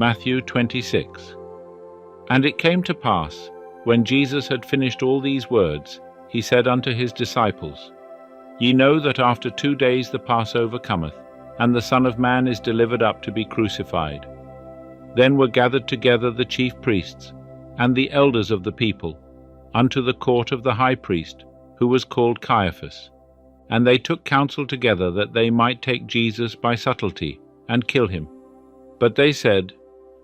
Matthew 26. And it came to pass, when Jesus had finished all these words, he said unto his disciples, Ye know that after 2 days the Passover cometh, and the Son of Man is delivered up to be crucified. Then were gathered together the chief priests, and the elders of the people, unto the court of the high priest, who was called Caiaphas. And they took counsel together that they might take Jesus by subtlety, and kill him. But they said,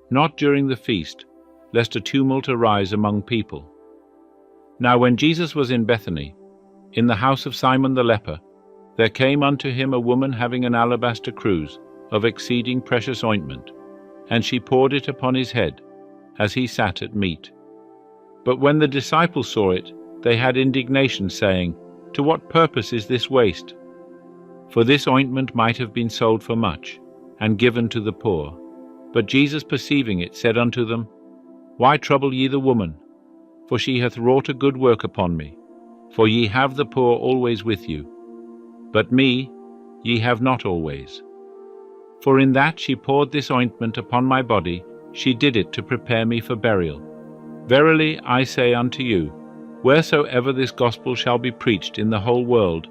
Not during the feast, lest a tumult arise among people. Now when Jesus was in Bethany, in the house of Simon the leper, there came unto him a woman having an alabaster cruse of exceeding precious ointment, and she poured it upon his head, as he sat at meat. But when the disciples saw it, they had indignation, saying, To what purpose is this waste? For this ointment might have been sold for much, and given to the poor. But Jesus perceiving it said unto them, Why trouble ye the woman? For she hath wrought a good work upon me. For ye have the poor always with you, but me ye have not always. For in that she poured this ointment upon my body, she did it to prepare me for burial. Verily I say unto you, wheresoever this gospel shall be preached in the whole world,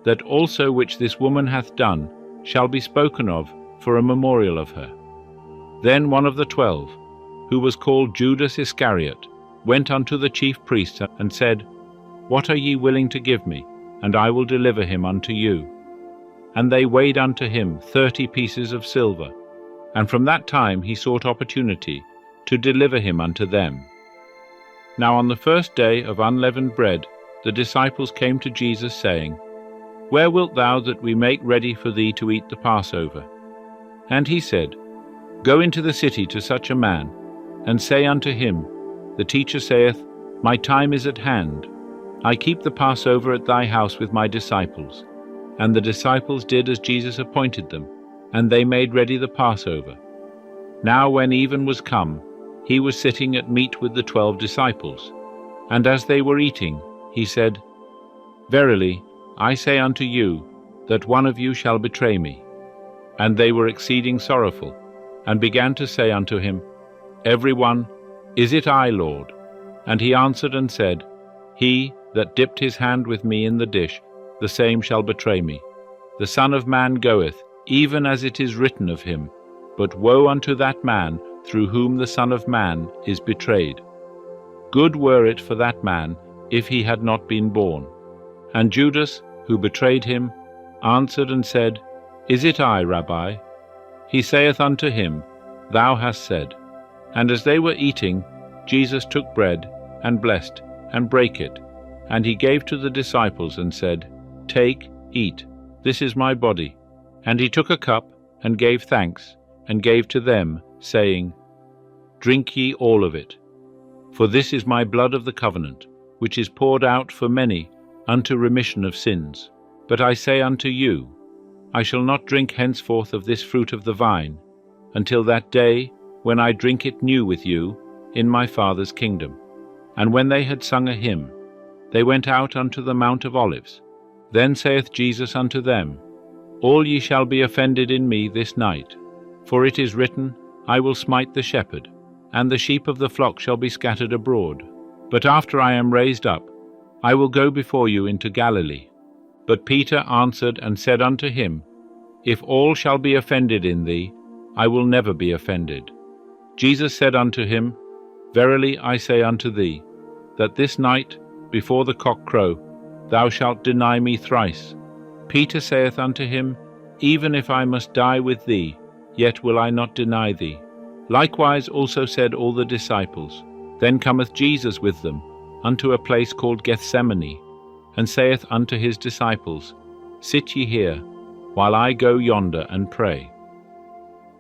that also which this woman hath done shall be spoken of for a memorial of her. Then one of the 12, who was called Judas Iscariot, went unto the chief priests and said, What are ye willing to give me, and I will deliver him unto you? And they weighed unto him 30 pieces of silver, and from that time he sought opportunity to deliver him unto them. Now on the first day of unleavened bread the disciples came to Jesus, saying, Where wilt thou that we make ready for thee to eat the Passover? And he said, Go into the city to such a man, and say unto him, The teacher saith, My time is at hand. I keep the Passover at thy house with my disciples. And the disciples did as Jesus appointed them, and they made ready the Passover. Now when even was come, he was sitting at meat with the 12 disciples. And as they were eating, he said, Verily, I say unto you, that one of you shall betray me. And they were exceeding sorrowful, and began to say unto him, Every one, Is it I, Lord? And he answered and said, He that dipped his hand with me in the dish, the same shall betray me. The Son of Man goeth, even as it is written of him. But woe unto that man through whom the Son of Man is betrayed. Good were it for that man if he had not been born. And Judas, who betrayed him, answered and said, Is it I, Rabbi? He saith unto him, Thou hast said. And as they were eating, Jesus took bread, and blessed, and brake it, and he gave to the disciples, and said, Take, eat, this is my body. And he took a cup, and gave thanks, and gave to them, saying, Drink ye all of it. For this is my blood of the covenant, which is poured out for many unto remission of sins. But I say unto you, I shall not drink henceforth of this fruit of the vine, until that day when I drink it new with you in my Father's kingdom. And when they had sung a hymn, they went out unto the Mount of Olives. Then saith Jesus unto them, All ye shall be offended in me this night. For it is written, I will smite the shepherd, and the sheep of the flock shall be scattered abroad. But after I am raised up, I will go before you into Galilee. But Peter answered and said unto him, If all shall be offended in thee, I will never be offended. Jesus said unto him, Verily I say unto thee, that this night, before the cock crow, thou shalt deny me thrice. Peter saith unto him, Even if I must die with thee, yet will I not deny thee. Likewise also said all the disciples. Then cometh Jesus with them unto a place called Gethsemane, and saith unto his disciples, Sit ye here, while I go yonder and pray.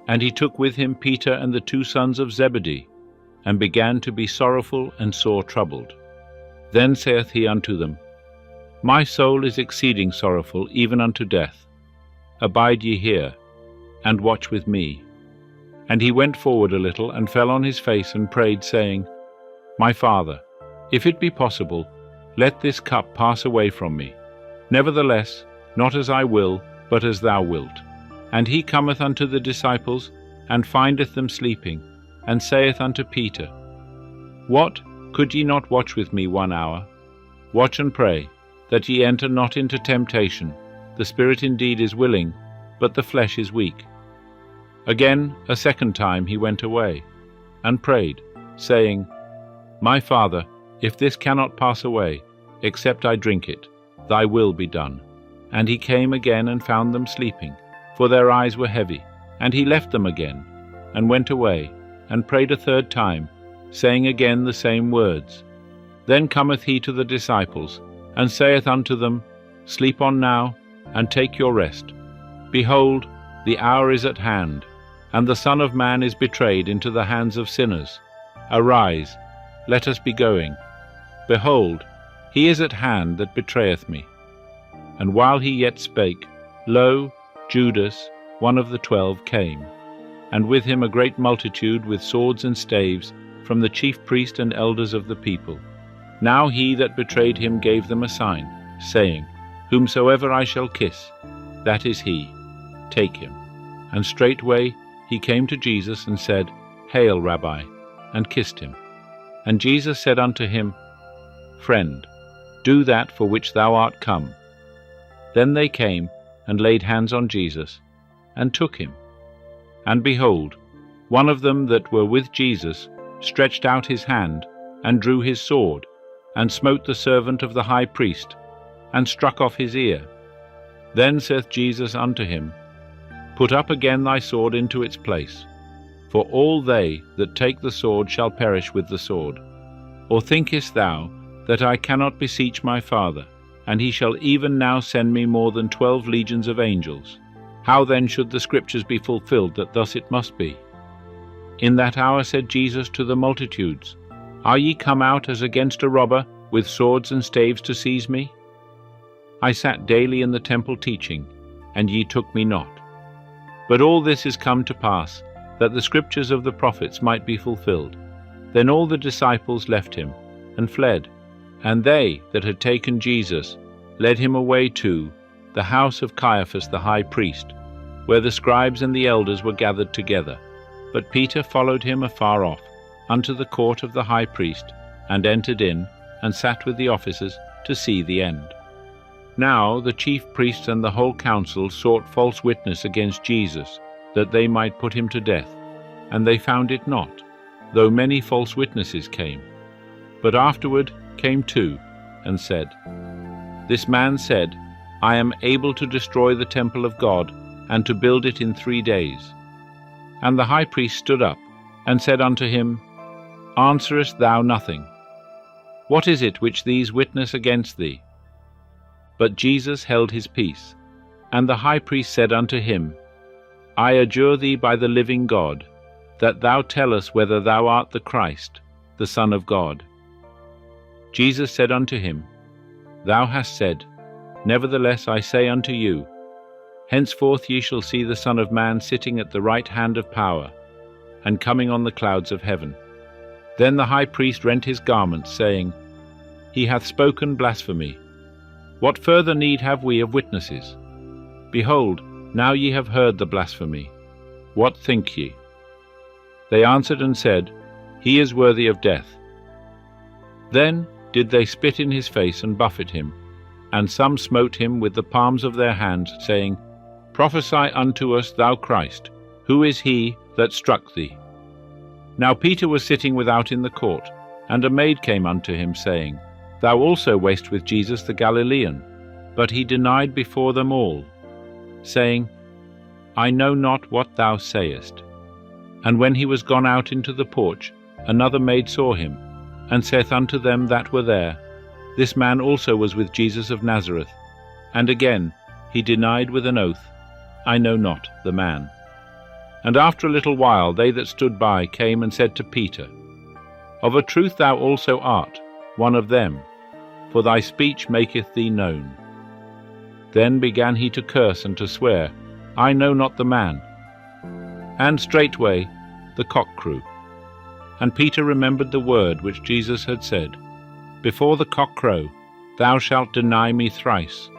And he took with him Peter and the 2 sons of Zebedee, and began to be sorrowful and sore troubled. Then saith he unto them, My soul is exceeding sorrowful, even unto death. Abide ye here, and watch with me. And he went forward a little, and fell on his face, and prayed, saying, My Father, if it be possible, let this cup pass away from me. Nevertheless, not as I will, but as thou wilt. And he cometh unto the disciples, and findeth them sleeping, and saith unto Peter, What, could ye not watch with me 1 hour? Watch and pray, that ye enter not into temptation. The spirit indeed is willing, but the flesh is weak. Again, a second time he went away, and prayed, saying, My Father, if this cannot pass away, except I drink it, thy will be done. And he came again and found them sleeping, for their eyes were heavy. And he left them again, and went away, and prayed a third time, saying again the same words. Then cometh he to the disciples, and saith unto them, Sleep on now, and take your rest. Behold, the hour is at hand, and the Son of Man is betrayed into the hands of sinners. Arise, let us be going. Behold, he is at hand that betrayeth me. And while he yet spake, lo, Judas, one of the 12, came, and with him a great multitude with swords and staves, from the chief priest and elders of the people. Now he that betrayed him gave them a sign, saying, Whomsoever I shall kiss, that is he, take him. And straightway he came to Jesus and said, Hail, Rabbi, and kissed him. And Jesus said unto him, Friend, do that for which thou art come. Then they came and laid hands on Jesus, and took him. And behold, one of them that were with Jesus stretched out his hand, and drew his sword, and smote the servant of the high priest, and struck off his ear. Then saith Jesus unto him, Put up again thy sword into its place, for all they that take the sword shall perish with the sword. Or thinkest thou that I cannot beseech my Father, and he shall even now send me more than 12 legions of angels? How then should the Scriptures be fulfilled that thus it must be? In that hour said Jesus to the multitudes, Are ye come out as against a robber, with swords and staves to seize me? I sat daily in the temple teaching, and ye took me not. But all this is come to pass, that the Scriptures of the prophets might be fulfilled. Then all the disciples left him, and fled. And they that had taken Jesus led him away to the house of Caiaphas the high priest, where the scribes and the elders were gathered together. But Peter followed him afar off, unto the court of the high priest, and entered in, and sat with the officers to see the end. Now the chief priests and the whole council sought false witness against Jesus, that they might put him to death. And they found it not, though many false witnesses came. But afterward came 2, and said, This man said, I am able to destroy the temple of God, and to build it in 3 days. And the high priest stood up, and said unto him, Answerest thou nothing? What is it which these witness against thee? But Jesus held his peace. And the high priest said unto him, I adjure thee by the living God, that thou tell us whether thou art the Christ, the Son of God. Jesus said unto him, Thou hast said, Nevertheless I say unto you, Henceforth ye shall see the Son of Man sitting at the right hand of power, and coming on the clouds of heaven. Then the high priest rent his garments, saying, He hath spoken blasphemy. What further need have we of witnesses? Behold, now ye have heard the blasphemy. What think ye? They answered and said, He is worthy of death. Then did they spit in his face and buffet him, and some smote him with the palms of their hands, saying, Prophesy unto us, thou Christ, who is he that struck thee? Now Peter was sitting without in the court, and a maid came unto him, saying, Thou also wast with Jesus the Galilean. But he denied before them all, saying, I know not what thou sayest. And when he was gone out into the porch, another maid saw him, and saith unto them that were there, This man also was with Jesus of Nazareth. And again he denied with an oath, I know not the man. And after a little while they that stood by came and said to Peter, Of a truth thou also art one of them, for thy speech maketh thee known. Then began he to curse and to swear, I know not the man. And straightway the cock crew. And Peter remembered the word which Jesus had said, Before the cock crow, thou shalt deny me thrice.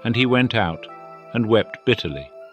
And he went out and wept bitterly.